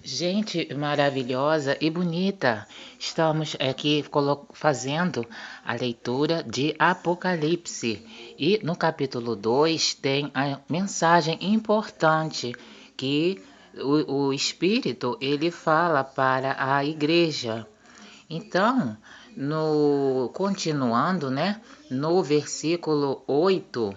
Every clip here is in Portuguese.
Gente maravilhosa e bonita, estamos aqui fazendo a leitura de Apocalipse e no capítulo 2 tem a mensagem importante que o Espírito ele fala para a igreja. Então, no continuando, né, no versículo 8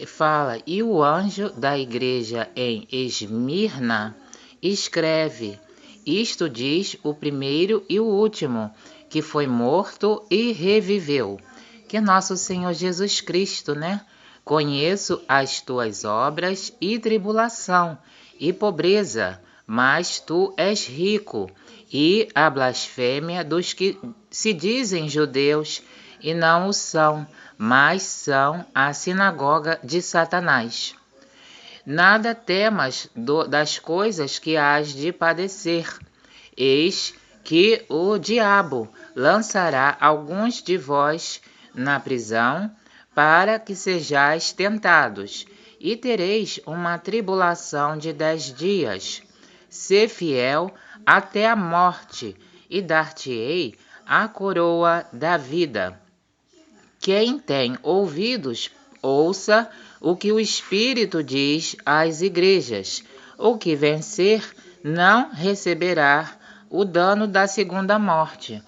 fala: E o anjo da igreja em Esmirna escreve: Isto diz o primeiro e o último, que foi morto e reviveu. Que é nosso Senhor Jesus Cristo, né? Conheço as tuas obras e tribulação e pobreza, mas tu és rico, e a blasfêmia dos que se dizem judeus e não o são, mas são a sinagoga de Satanás. Nada temas das coisas que hás de padecer. Eis que o diabo lançará alguns de vós na prisão, para que sejais tentados, e tereis uma tribulação de 10 dias. Sê fiel até a morte, e dar-te-ei a coroa da vida. Quem tem ouvidos, ouça o que o Espírito diz às igrejas. O que vencer não receberá o dano da segunda morte.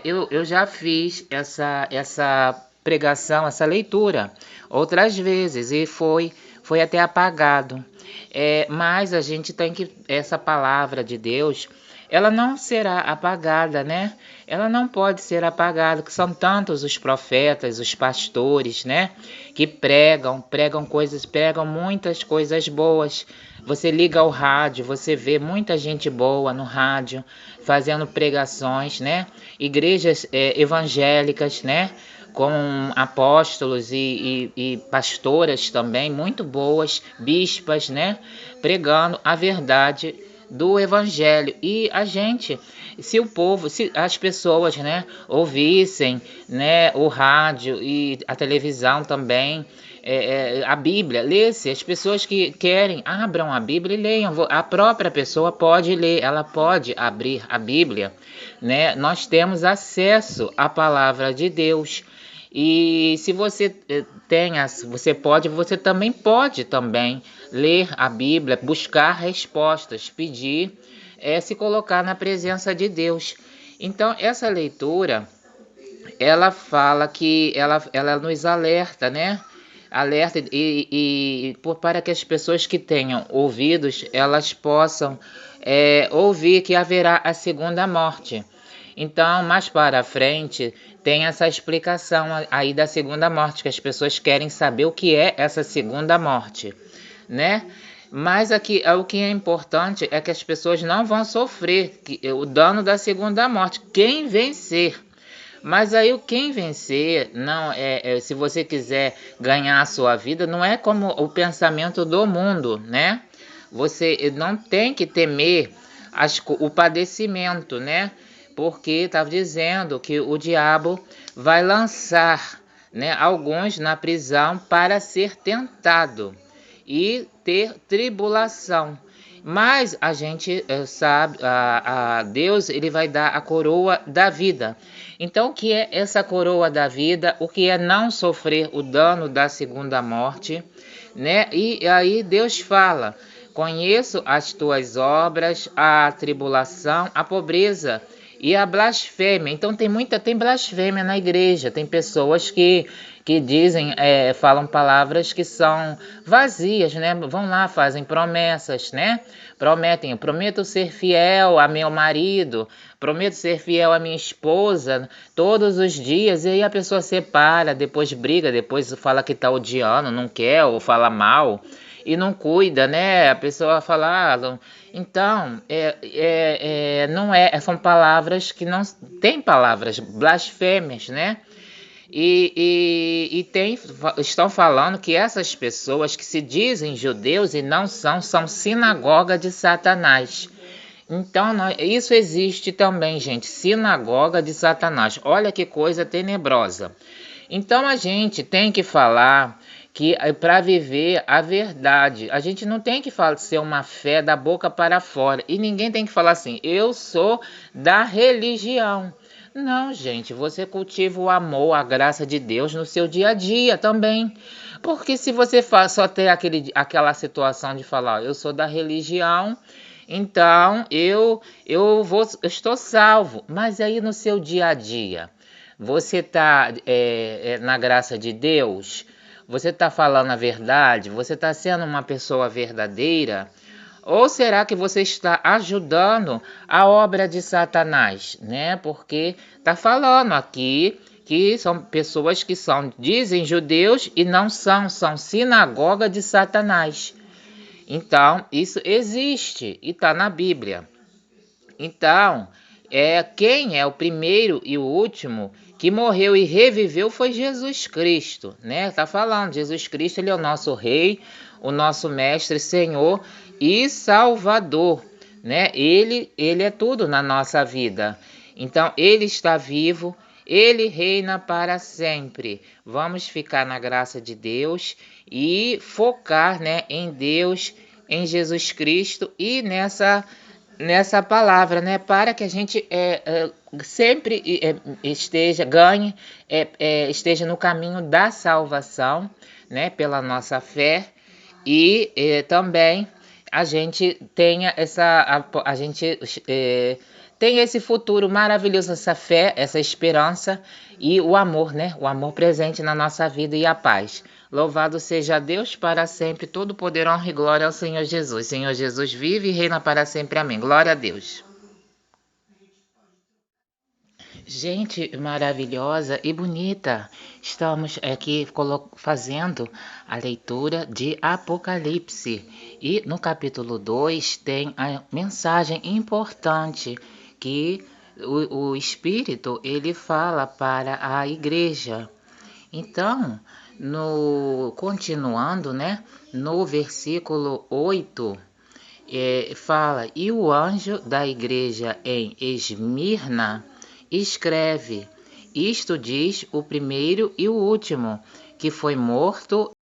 Eu já fiz essa pregação, essa leitura, outras vezes, e foi até apagado. Mas a gente tem que, essa palavra de Deus, ela não será apagada, né? Ela não pode ser apagada, que são tantos os profetas, os pastores, né? Que pregam coisas, pregam muitas coisas boas. Você liga ao rádio, você vê muita gente boa no rádio, fazendo pregações, né? Igrejas evangélicas, né? Com apóstolos e pastoras também, muito boas, bispas, né? Pregando a verdade do evangelho. E a gente, se o povo, se as pessoas, né, ouvissem, né, o rádio e a televisão também, a Bíblia, lesse, as pessoas que querem, abram a Bíblia e leiam. A própria pessoa pode ler, ela pode abrir a Bíblia, né? Nós temos acesso à palavra de Deus. E se você você também pode também ler a Bíblia, buscar respostas, pedir, se colocar na presença de Deus. Então, essa leitura, ela fala que ela nos alerta, né? Alerta para que as pessoas que tenham ouvidos, elas possam ouvir que haverá a segunda morte. Então, mais para frente, tem essa explicação aí da segunda morte, que as pessoas querem saber o que é essa segunda morte, né? Mas aqui, o que é importante é que as pessoas não vão sofrer o dano da segunda morte. Quem vencer. Mas aí quem vencer, não se você quiser ganhar a sua vida, não é como o pensamento do mundo, né? Você não tem que temer o padecimento, né? Porque estava dizendo que o diabo vai lançar, né, alguns na prisão para ser tentado e ter tribulação. Mas a gente sabe, a Deus ele vai dar a coroa da vida. Então, o que é essa coroa da vida? O que é não sofrer o dano da segunda morte, né? E aí Deus fala: conheço as tuas obras, a tribulação, a pobreza e a blasfêmia. Então tem blasfêmia na igreja, tem pessoas que dizem, falam palavras que são vazias, né? Vão lá, fazem promessas, né? Prometo ser fiel a meu marido, prometo ser fiel a minha esposa todos os dias, e aí a pessoa separa, depois briga, depois fala que tá odiando, não quer, ou fala mal, e não cuida, né? A pessoa fala, então, não são palavras que não tem palavras blasfêmias, né? Estão falando que essas pessoas que se dizem judeus e não são sinagoga de Satanás. Então, isso existe também, gente, sinagoga de Satanás. Olha que coisa tenebrosa. Então, a gente tem que falar que para viver a verdade, a gente não tem que ser uma fé da boca para fora. E ninguém tem que falar assim, eu sou da religião. Não, gente, você cultiva o amor, a graça de Deus no seu dia a dia também. Porque se você só ter aquela situação de falar, eu sou da religião, então eu estou salvo. Mas aí no seu dia a dia, você está na graça de Deus? Você está falando a verdade? Você está sendo uma pessoa verdadeira? Ou será que você está ajudando a obra de Satanás, né? Porque está falando aqui que são pessoas que dizem judeus e não são sinagoga de Satanás. Então, isso existe e está na Bíblia. Então, quem é o primeiro e o último que morreu e reviveu foi Jesus Cristo, né? Tá falando, Jesus Cristo, ele é o nosso rei, o nosso mestre, Senhor e Salvador, né? Ele é tudo na nossa vida. Então, ele está vivo, ele reina para sempre. Vamos ficar na graça de Deus e focar, né, em Deus, em Jesus Cristo e nessa palavra, né, para que a gente sempre esteja no caminho da salvação, né, pela nossa fé e também a gente tenha tenha esse futuro maravilhoso, essa fé, essa esperança e o amor, né, o amor presente na nossa vida e a paz. Louvado seja Deus para sempre, todo poder, honra e glória ao Senhor Jesus. Senhor Jesus vive e reina para sempre. Amém. Glória a Deus. Gente maravilhosa e bonita, estamos aqui fazendo a leitura de Apocalipse. E no capítulo 2 tem a mensagem importante que o Espírito ele fala para a igreja. Então, continuando, né, no versículo 8, fala, e o anjo da igreja em Esmirna escreve, isto diz o primeiro e o último, que foi morto